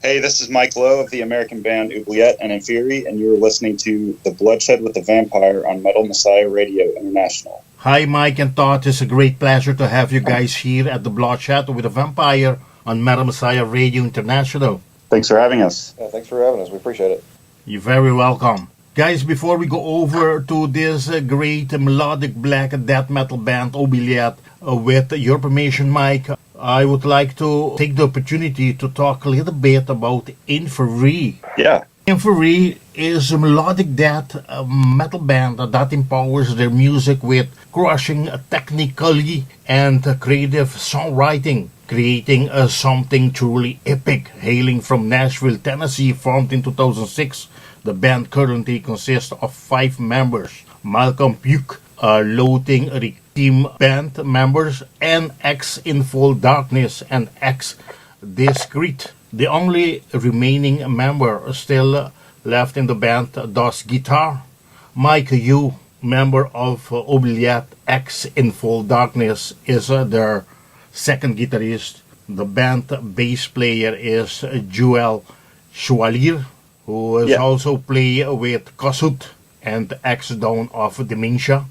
Hey, this is Mike Lowe of the American band Oubliette and INFERI, and you're listening to The Bloodshed with the Vampire on Metal Messiah Radio International. Hi, Mike and Todd. It's a great pleasure to have you guys here at The Bloodshed with the Vampire on Metal Messiah Radio International. Thanks for having us. Yeah, thanks for having us. We appreciate it. You're very welcome. Guys, before we go over to this great melodic black death metal band Oubliette, with your permission, Mike, I would like to take the opportunity to talk a little bit about INFERI. Yeah. INFERI is a melodic death metal band that empowers their music with crushing technically and creative songwriting, creating something truly epic. Hailing from Nashville, Tennessee, formed in 2006, the band currently consists of 5 members: Malcolm Pugh, Loathing Requiem band members, and ex-Enfold Darkness and ex-Diskreet. The only remaining member still left in the band does guitar. Mike, you, member of Oubliette, ex-Enfold Darkness, is their second guitarist. The band bass player is Joel Schwallier, who is also play with Kossuth and ex-Down of Dementia.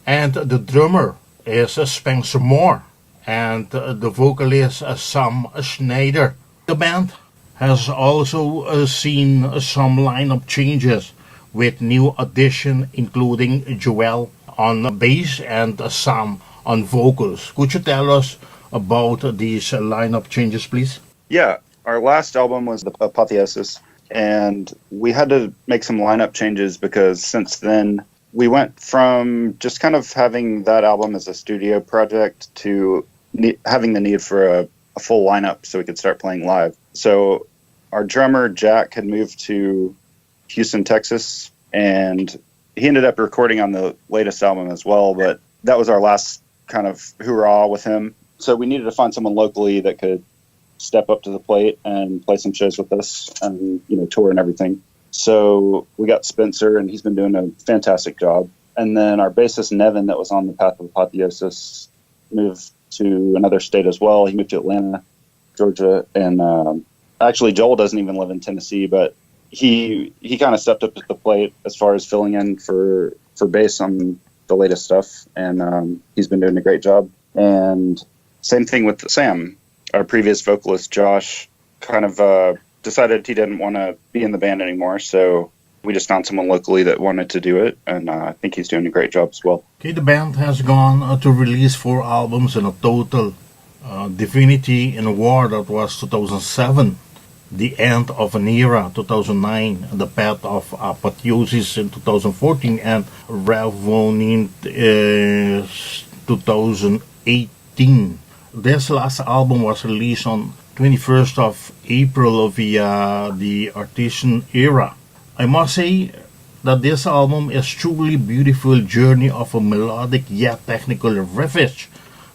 And the drummer is Spencer Moore, and the vocalist Sam Schneider. The band has also seen some lineup changes with new addition, including Joel on bass and Sam on vocals. Could you tell us about these lineup changes, please? Yeah, our last album was The Apotheosis, and we had to make some lineup changes because since then we went from just kind of having that album as a studio project to having the need for a full lineup so we could start playing live. So our drummer, Jack, had moved to Houston, Texas, and he ended up recording on the latest album as well, but that was our last kind of hoorah with him. So we needed to find someone locally that could step up to the plate and play some shows with us and, tour and everything. So we got Spencer, and he's been doing a fantastic job. And then our bassist, Nevin, that was on the Path of Apotheosis, moved to another state as well. He moved to Atlanta, Georgia. And actually, Joel doesn't even live in Tennessee, but he kind of stepped up to the plate as far as filling in for bass on the latest stuff. And he's been doing a great job. And same thing with Sam. Our previous vocalist, Josh, kind of decided he didn't want to be in the band anymore, so we just found someone locally that wanted to do it, and I think he's doing a great job as well. Okay, the band has gone to release 4 albums in a total. Divinity in War, that was 2007. The End of an Era, 2009. The Path of Apotheosis in 2014. And Revenant is 2018. This last album was released on 21st of April via the Artisan Era. I must say that this album is truly beautiful journey of a melodic yet technical riffage,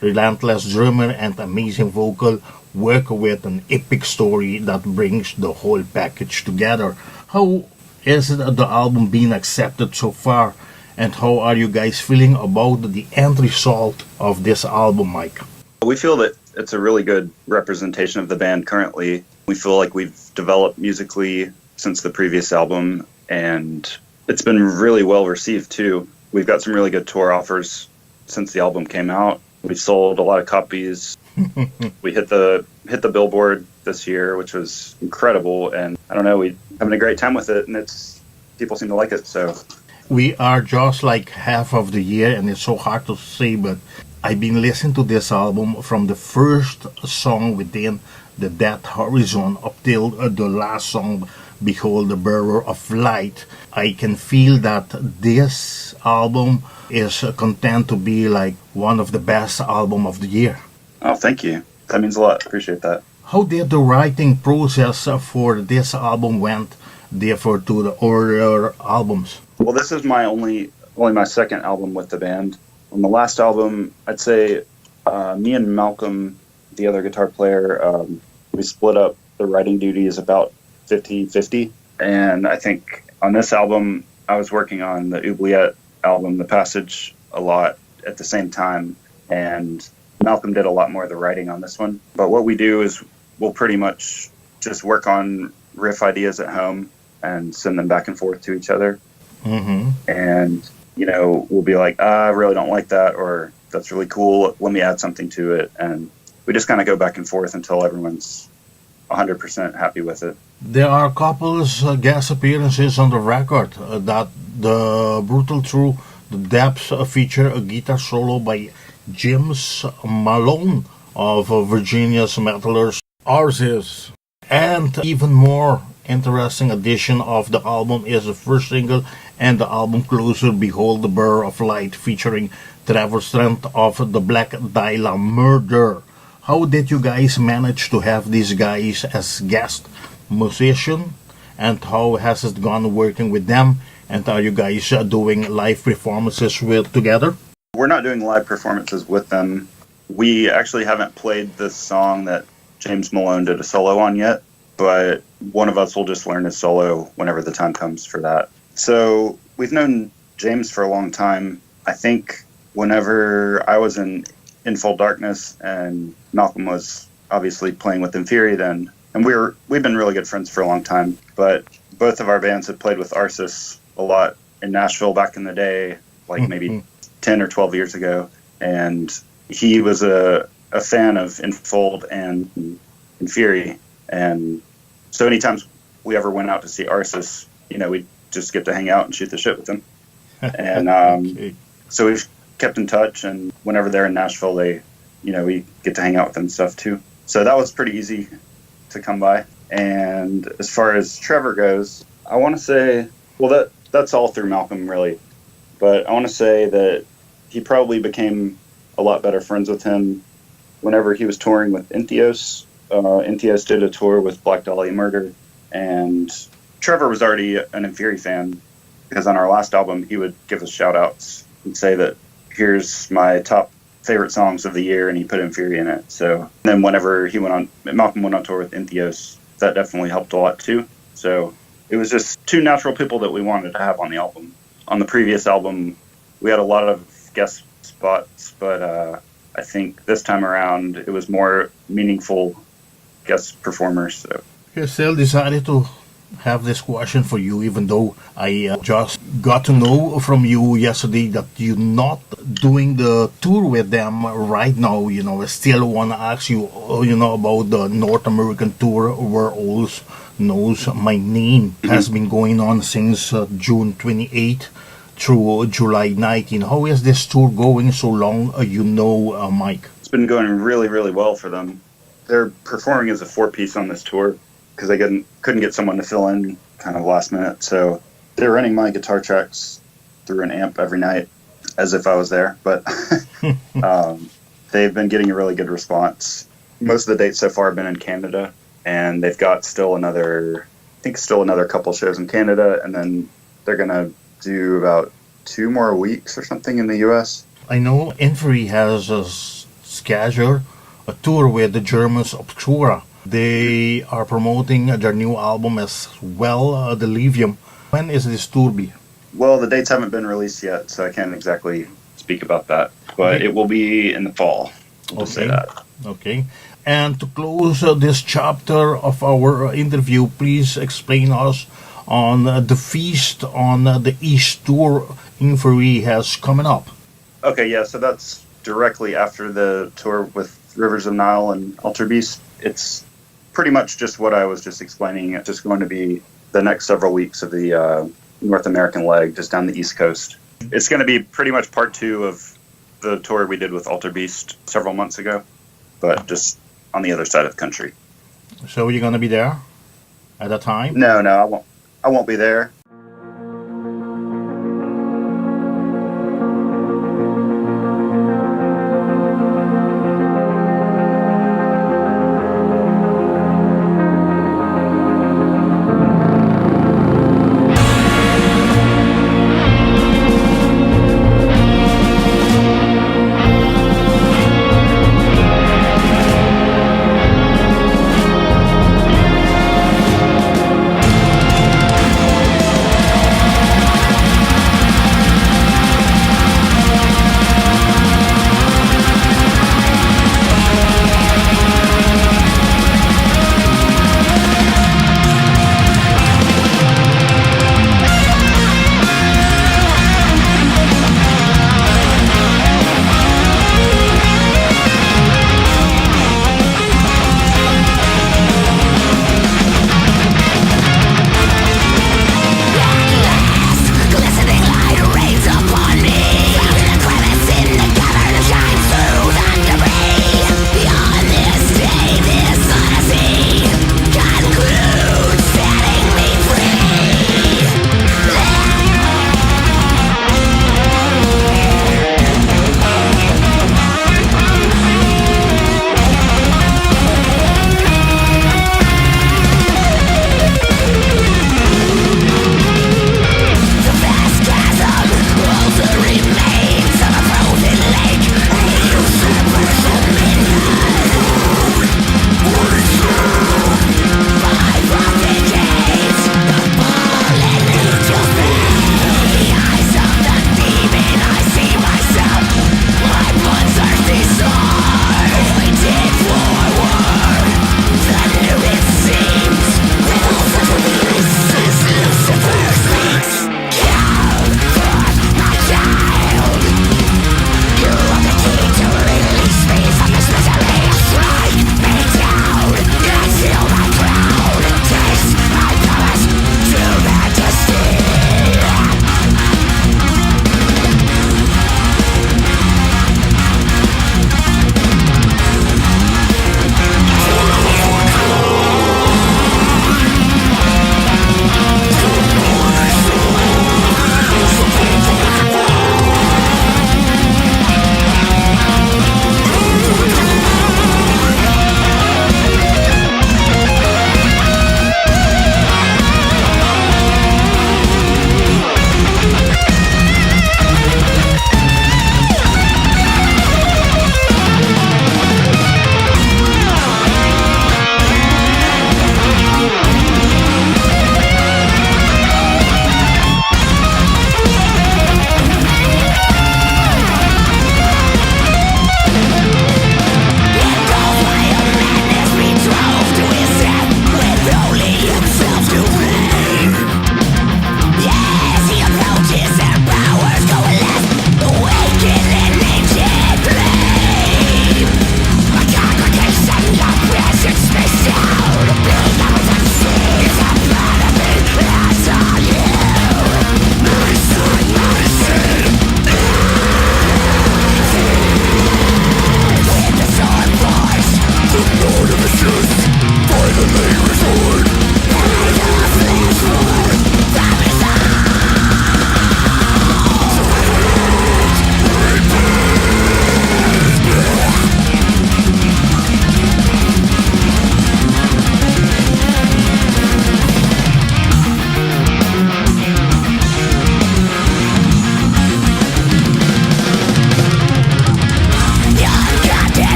relentless drummer and amazing vocal work with an epic story that brings the whole package together. How is the album being accepted so far, and how are you guys feeling about the end result of this album, Mike? We feel that it's a really good representation of the band currently. We feel like we've developed musically since the previous album, and it's been really well received too. We've got some really good tour offers since the album came out. We've sold a lot of copies. We hit the Billboard this year, which was incredible, and I don't know, we're having a great time with it, and people seem to like it. So we are just like half of the year, and it's so hard to say, but I've been listening to this album from the first song within the Death Horizon up till the last song, Behold the Bearer of Light. I can feel that this album is content to be like one of the best album of the year. Oh, thank you. That means a lot. Appreciate that. How did the writing process for this album went, therefore, to the earlier albums? Well, this is my only my second album with the band. On the last album, I'd say me and Malcolm, the other guitar player, we split up the writing duties about 50-50. And I think on this album, I was working on the Oubliette album, The Passage, a lot at the same time. And Malcolm did a lot more of the writing on this one. But what we do is we'll pretty much just work on riff ideas at home and send them back and forth to each other. Mm-hmm. And, we'll be like, I really don't like that, or that's really cool, let me add something to it. And we just kind of go back and forth until everyone's 100% happy with it. There are couples guest appearances on the record that the Brutal Through the Depths feature a guitar solo by James Malone of Virginia's metalers Arsis. And even more interesting addition of the album is the first single and the album closer, Behold the Burr of Light, featuring Trevor Strand of the Black Dahlia Murder. How did you guys manage to have these guys as guest musician, and how has it gone working with them, and are you guys doing live performances together? We're not doing live performances with them. We actually haven't played the song that James Malone did a solo on yet, but one of us will just learn his solo whenever the time comes for that. So we've known James for a long time. I think whenever I was in INFERI Darkness and Malcolm was obviously playing with INFERI then, and we've been really good friends for a long time, but both of our bands had played with Arsis a lot in Nashville back in the day, like maybe 10 or 12 years ago, and he was a fan of INFERI and INFERI, and so anytime we ever went out to see Arsis, we'd just get to hang out and shoot the shit with them. And Okay. so we've kept in touch, and whenever they're in Nashville, we get to hang out with them and stuff too. So that was pretty easy to come by. And as far as Trevor goes, I want to say, well, that's all through Malcolm, really. But I want to say that he probably became a lot better friends with him whenever he was touring with Entheos. Entheos did a tour with Black Dahlia Murder, and Trevor was already an INFERI fan, because on our last album, he would give us shout-outs and say that, here's my top favorite songs of the year, and he put INFERI in it. So then whenever Malcolm went on tour with Entheos, that definitely helped a lot too. So it was just two natural people that we wanted to have on the album. On the previous album, we had a lot of guest spots, but I think this time around it was more meaningful guest performers. So I still decided to have this question for you, even though I just got to know from you yesterday that you're not doing the tour with them right now. I still want to ask you, about the North American tour where all knows my name has been going on since June 28 through July 19. How is this tour going so long, Mike? It's been going really, really well for them. They're performing as a four-piece on this tour because they couldn't get someone to fill in kind of last minute. So they're running my guitar tracks through an amp every night as if I was there. But they've been getting a really good response. Most of the dates so far have been in Canada, and they've got still another couple shows in Canada, and then they're going to do about 2 more weeks or something in the U.S. I know INFERI has a schedule, a tour with the Germans Obscura. They are promoting their new album as well, The Levium. When is this tour be? Well, the dates haven't been released yet, so I can't exactly speak about that. But Okay. It will be in the fall. We'll just say that. Okay. And to close this chapter of our interview, please explain us on the feast on the East Tour INFERI has coming up. Okay, yeah, so that's directly after the tour with Rivers of Nile and Alter Beast. It's pretty much just what I was just explaining. It's just going to be the next several weeks of the North American leg, just down the East Coast. It's going to be pretty much part 2 of the tour we did with Alter Beast several months ago, but just on the other side of the country. So you're going to be there at that time? No, I won't. I won't be there.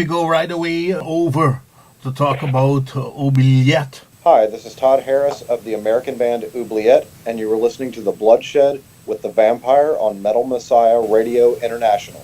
we go right away over to talk about Oubliette. Hi, this is Todd Harris of the American band Oubliette, and you were listening to The Bloodshed with the Vampire on Metal Messiah Radio International.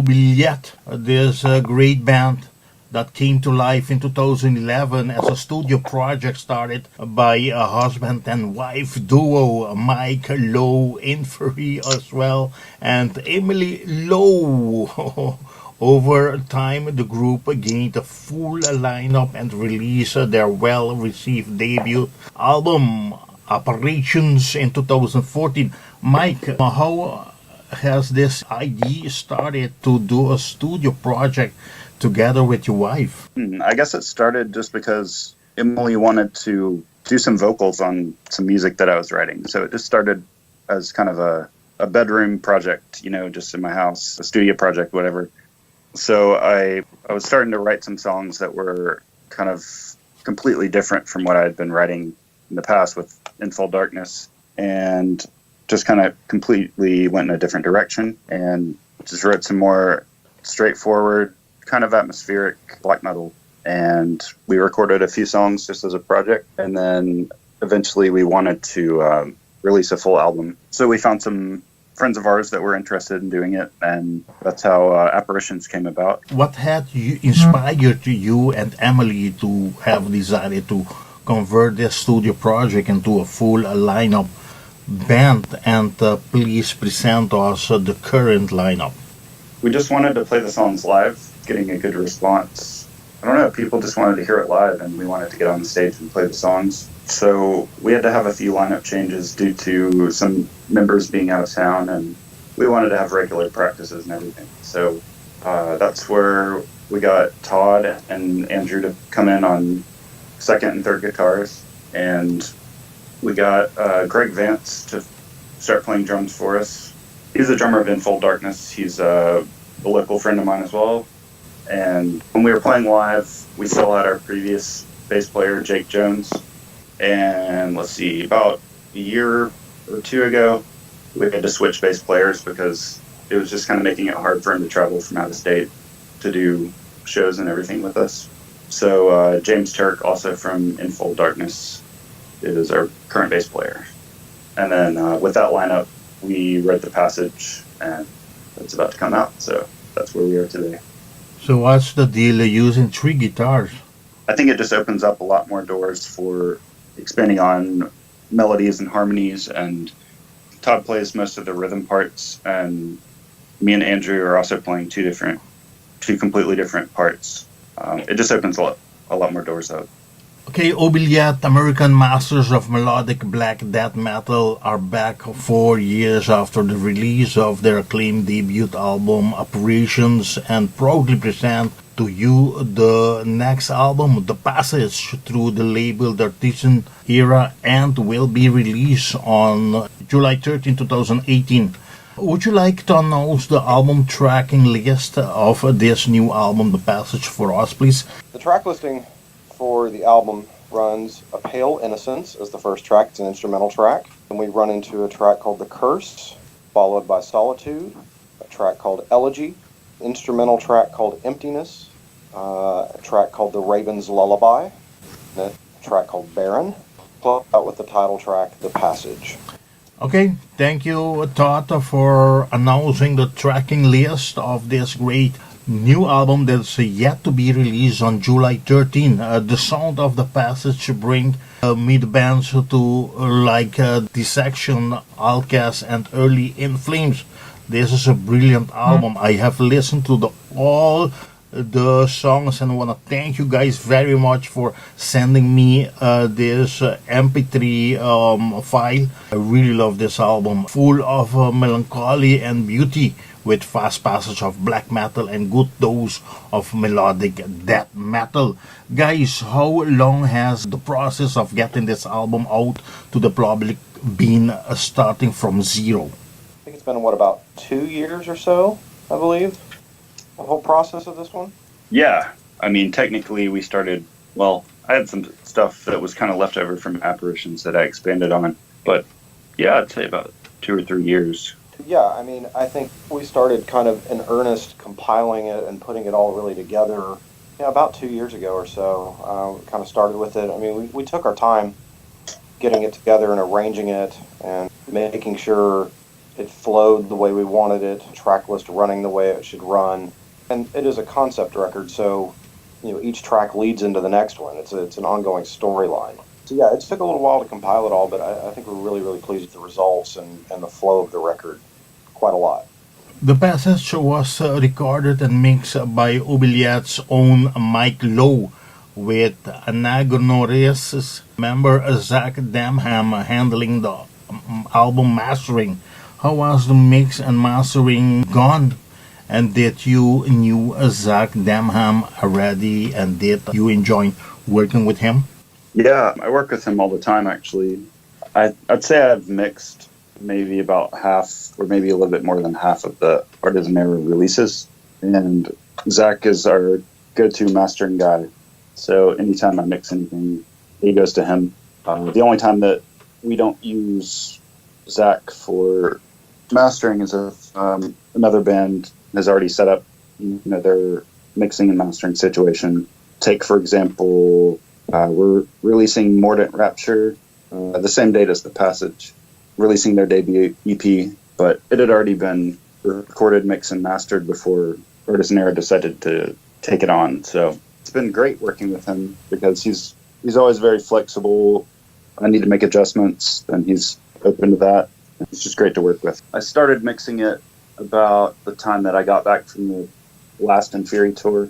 Oubliette, this great band that came to life in 2011 as a studio project started by a husband and wife duo, Mike Lowe, INFERI as well, and Emily Lowe. Over time, the group gained a full lineup and released their well-received debut album, Operations, in 2014. Mike, how has this idea started to do a studio project together with your wife? I guess it started just because Emily wanted to do some vocals on some music that I was writing. So it just started as kind of a bedroom project, just in my house, a studio project, whatever. So I was starting to write some songs that were kind of completely different from what I had been writing in the past with Enfold Darkness, and just kind of completely went in a different direction and just wrote some more straightforward, kind of atmospheric black metal. And we recorded a few songs just as a project, and then eventually we wanted to release a full album. So we found some friends of ours that were interested in doing it, and that's how Apparitions came about. What had inspired you and Emily to have decided to convert this studio project into a full lineup band, and please present us the current lineup? We just wanted to play the songs live, getting a good response. I don't know, people just wanted to hear it live, and we wanted to get on the stage and play the songs. So we had to have a few lineup changes due to some members being out of town, and we wanted to have regular practices and everything. So that's where we got Todd and Andrew to come in on second and third guitars, and we got Greg Vance to start playing drums for us. He's the drummer of Enfold Darkness. He's a local friend of mine as well. And when we were playing live, we still had our previous bass player, Jake Jones. And let's see, about a year or two ago, we had to switch bass players because it was just kind of making it hard for him to travel from out of state to do shows and everything with us. So James Turk, also from Enfold Darkness, is our current bass player. And then with that lineup, we wrote the passage, and it's about to come out. So that's where we are today. So what's the deal using 3 guitars? I think it just opens up a lot more doors for expanding on melodies and harmonies, and Todd plays most of the rhythm parts, and me and Andrew are also playing two completely different parts. It just opens a lot more doors up. Okay, Oubliette, American Masters of Melodic Black Death Metal, are back 4 years after the release of their acclaimed debut album, Operations, and proudly present to you the next album, The Passage, through the label The Artisan Era, and will be released on July 13, 2018. Would you like to announce the album tracking list of this new album, The Passage, for us, please? The track listing for the album runs A Pale Innocence as the first track. It's an instrumental track. And we run into a track called The Curse, followed by Solitude, a track called Elegy, instrumental track called Emptiness, a track called The Raven's Lullaby, and a track called Barren, close out with the title track, The Passage. Okay, thank you, Todd, for announcing the tracking list of this great new album that's yet to be released on July 13. The sound of The Passage bring me the bands to like Dissection, Alcast, and Early In Flames. This is a brilliant album. I have listened to all the songs, and I want to thank you guys very much for sending me this MP3 file. I really love this album, full of melancholy and beauty, with fast passage of black metal and good dose of melodic death metal. Guys, how long has the process of getting this album out to the public been, starting from zero? I think it's been, about 2 years or so, I believe, the whole process of this one? Yeah, I mean, technically we started, I had some stuff that was kind of left over from Apparitions that I expanded on, but yeah, I'd say about 2 or 3 years. Yeah, I mean, I think we started kind of in earnest compiling it and putting it all really together about 2 years ago or so. We kind of started with it. I mean, we took our time getting it together and arranging it and making sure It flowed the way we wanted it, track list running the way it should run. And it is a concept record, so each track leads into the next one. It's an ongoing storyline. So yeah, it took a little while to compile it all, but I think we're really, really pleased with the results and the flow of the record. Quite a lot. The passage was recorded and mixed by Oubliette's own Mike Lowe, with Anagonoris member Zach Damham handling the album mastering. How was the mix and mastering gone? And did you knew Zach Damham already, and did you enjoy working with him? Yeah, I work with him all the time, actually. I'd say I've mixed maybe about half, or maybe a little bit more than half of the Artisan Era releases. And Zach is our go-to mastering guy. So anytime I mix anything, he goes to him. The only time that we don't use Zach for mastering is if another band has already set up their mixing and mastering situation. Take, for example, we're releasing Mordant Rapture the same date as The Passage, releasing their debut EP, but it had already been recorded, mixed, and mastered before Artisan Era decided to take it on. So it's been great working with him because he's always very flexible. I need to make adjustments, and he's open to that. It's just great to work with. I started mixing it about the time that I got back from the last INFERI tour.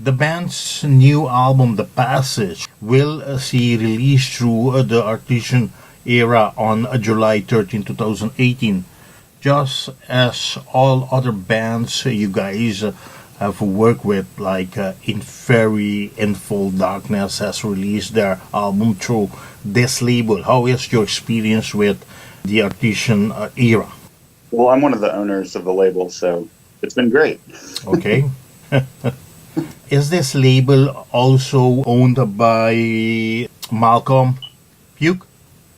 The band's new album, The Passage, will see release through the Artisan era on July 13, 2018. Just as all other bands you guys have worked with, like INFERI, ex-Enfold Darkness has released their album through this label. How is your experience with the Artisan era? Well, I'm one of the owners of the label, so it's been great. Okay. Is this label also owned by Malcolm Pugh?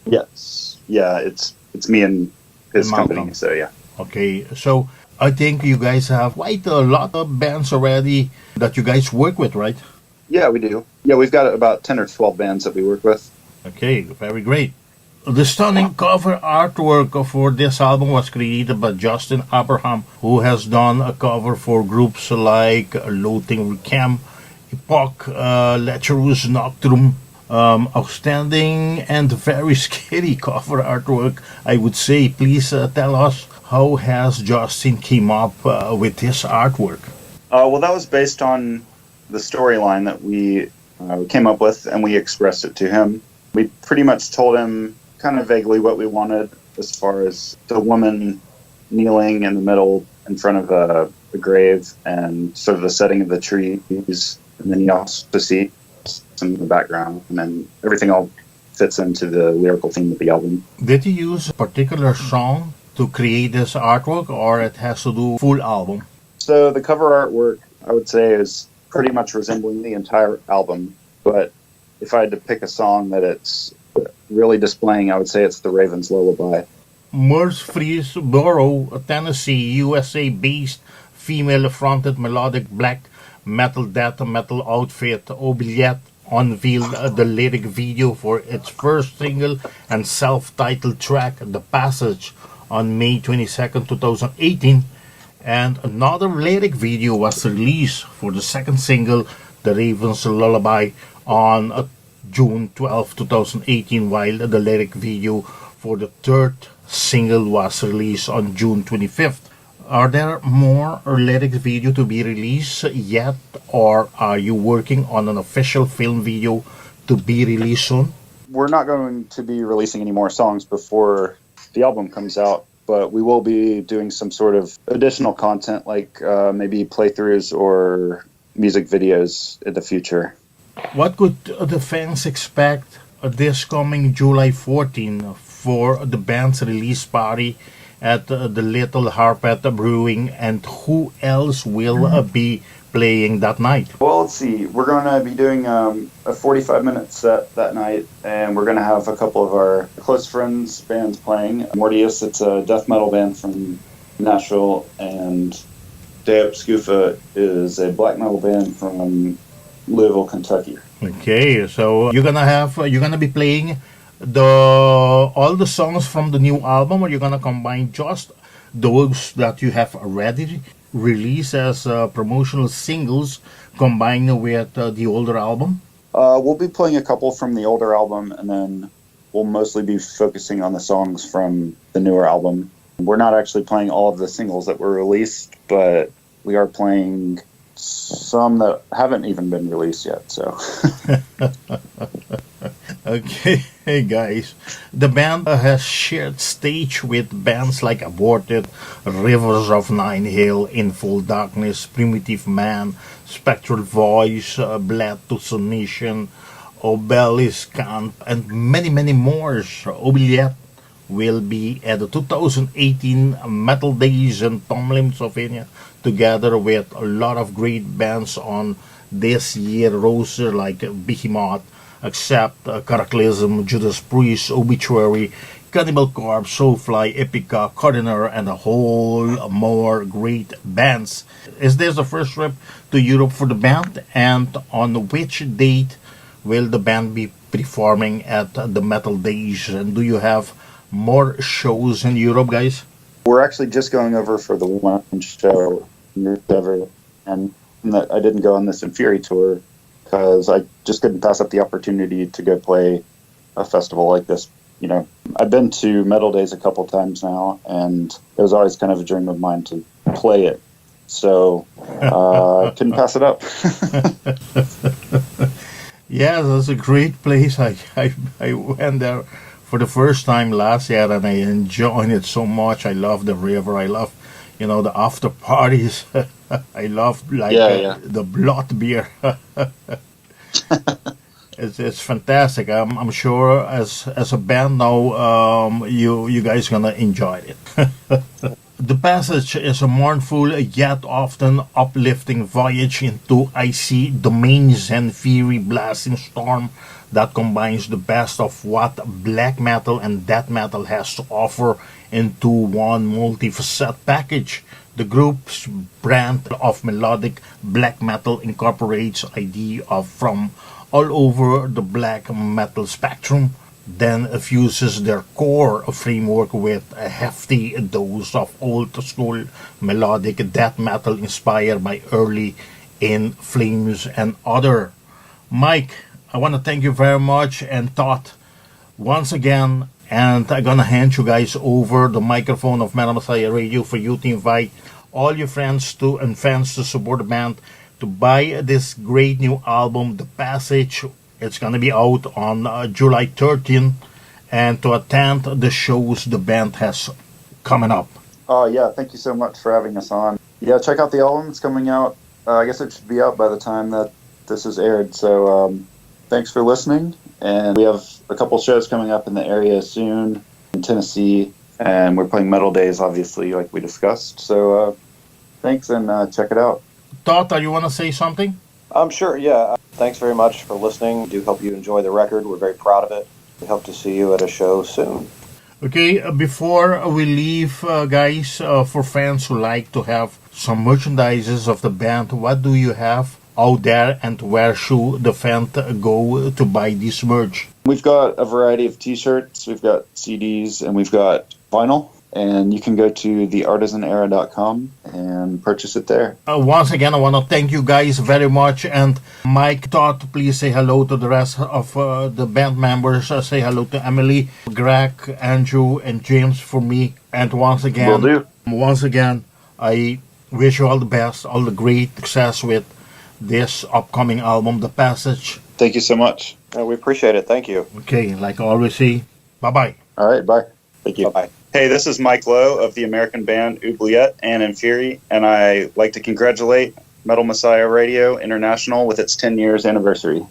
Yes. Yeah, it's me and his Malcolm. company, so yeah. Okay, so I think you guys have quite a lot of bands already that you guys work with, right? Yeah, we do. Yeah, we've got about 10 or 12 bands that we work with. Okay, very great. The stunning cover artwork for this album was created by Justin Abraham, who has done a cover for groups like Loathing Requiem, Epoch, Lecherous Nocturne. Outstanding and very scary cover artwork, I would say. Please tell us, how has Justin came up with this artwork? Well, that was based on the storyline that we came up with, and we expressed it to him. We pretty much told him kind of vaguely what we wanted, as far as the woman kneeling in the middle in front of a grave, and sort of the setting of the trees, and then you also see in the background, and then everything all fits into the lyrical theme of the album. Did you use a particular song to create this artwork, or it has to do full album? So the cover artwork, I would say, is pretty much resembling the entire album, but if I had to pick a song that it's really displaying, I would say it's The Raven's Lullaby. Murfreesboro, Tennessee, USA-based female-fronted melodic black metal death metal outfit Oubliette unveiled the lyric video for its first single and self-titled track, The Passage, on May 22nd, 2018, and another lyric video was released for the second single, The Raven's Lullaby, on June 12, 2018, while the lyric video for the third single was released on June 25th. Are there more lyric video to be released yet, or are you working on an official film video to be released soon? We're not going to be releasing any more songs before the album comes out, but we will be doing some sort of additional content, like maybe playthroughs or music videos in the future. What could the fans expect this coming July 14 for the band's release party at the Little Harpet Brewing, and who else will be playing that night? Well, let's see. We're going to be doing a 45-minute set that night, and we're going to have a couple of our close friends bands playing. Mortius, it's a death metal band from Nashville, and Deop Scufa is a black metal band from Louisville, Kentucky. Okay, so you're gonna be playing all the songs from the new album, or you're gonna combine just those that you have already released as promotional singles combined with the older album? We'll be playing a couple from the older album, and then we'll mostly be focusing on the songs from the newer album. We're not actually playing all of the singles that were released, but we are playing some that haven't even been released yet, so. Okay, hey guys, the band has shared stage with bands like Aborted, Rivers of Nine Hill, In Full Darkness, Primitive Man, Spectral Voice, Bled to Submission, Obelisk Camp, and many more. Oubliette will be at the 2018 Metal Days in Tomlin, Slovenia, together with a lot of great bands on this year roster like Behemoth, Accept, Cataclysm, Judas Priest, Obituary, Cannibal Corpse, Soulfly, Epica, Cardinal, and a whole more great bands. Is this the first trip to Europe for the band? And on which date will the band be performing at the Metal Days? And do you have more shows in Europe, guys? We're actually just going over for the one show ever, and I didn't go on this INFERI tour because I just couldn't pass up the opportunity to go play a festival like this. You know, I've been to Metal Days a couple times now, and it was always kind of a dream of mine to play it. So couldn't pass it up. Yeah, that's a great place. I went there for the first time last year and I enjoyed it so much. I love the river. I love, the after parties. I love Yeah. the blood beer. It's fantastic. I'm sure as a band now, you guys gonna enjoy it. The passage is a mournful yet often uplifting voyage into icy domains and fiery blasting storm that combines the best of what black metal and death metal has to offer into one multifaceted package. The group's brand of melodic black metal incorporates ideas from all over the black metal spectrum, then fuses their core framework with a hefty dose of old school melodic death metal inspired by early In Flames and other. Mike, I want to thank you very much, and Todd once again, and I'm gonna hand you guys over the microphone of Metal Messiah Radio for you to invite all your friends to and fans to support the band to buy this great new album, The Passage. It's gonna be out on July 13th, and to attend the shows the band has coming up. Oh, yeah. Thank you so much for having us on. Yeah, check out the album. It's coming out. I guess it should be out by the time that this is aired. So thanks for listening. And we have a couple shows coming up in the area soon in Tennessee. And we're playing Metal Days, obviously, like we discussed. So thanks, and check it out. Todd, you want to say something? I'm sure, yeah. Thanks very much for listening. We do hope you enjoy the record. We're very proud of it. We hope to see you at a show soon. Okay, before we leave, guys, for fans who like to have some merchandises of the band, what do you have out there, and where should the fan go to buy this merch? We've got a variety of t-shirts, we've got CDs, and we've got vinyl. And you can go to theartisanera.com and purchase it there. Once again, I want to thank you guys very much. And Mike, Todd, please say hello to the rest of the band members. Say hello to Emily, Greg, Andrew, and James for me. And once again, I wish you all the best, all the great success with this upcoming album, The Passage. Thank you so much. We appreciate it. Thank you. Okay, like I always say, bye-bye. All right, bye. Thank you. Bye-bye. Hey, this is Mike Lowe of the American band Oubliette and INFERI, and I like to congratulate Metal Messiah Radio International with its 10 years anniversary.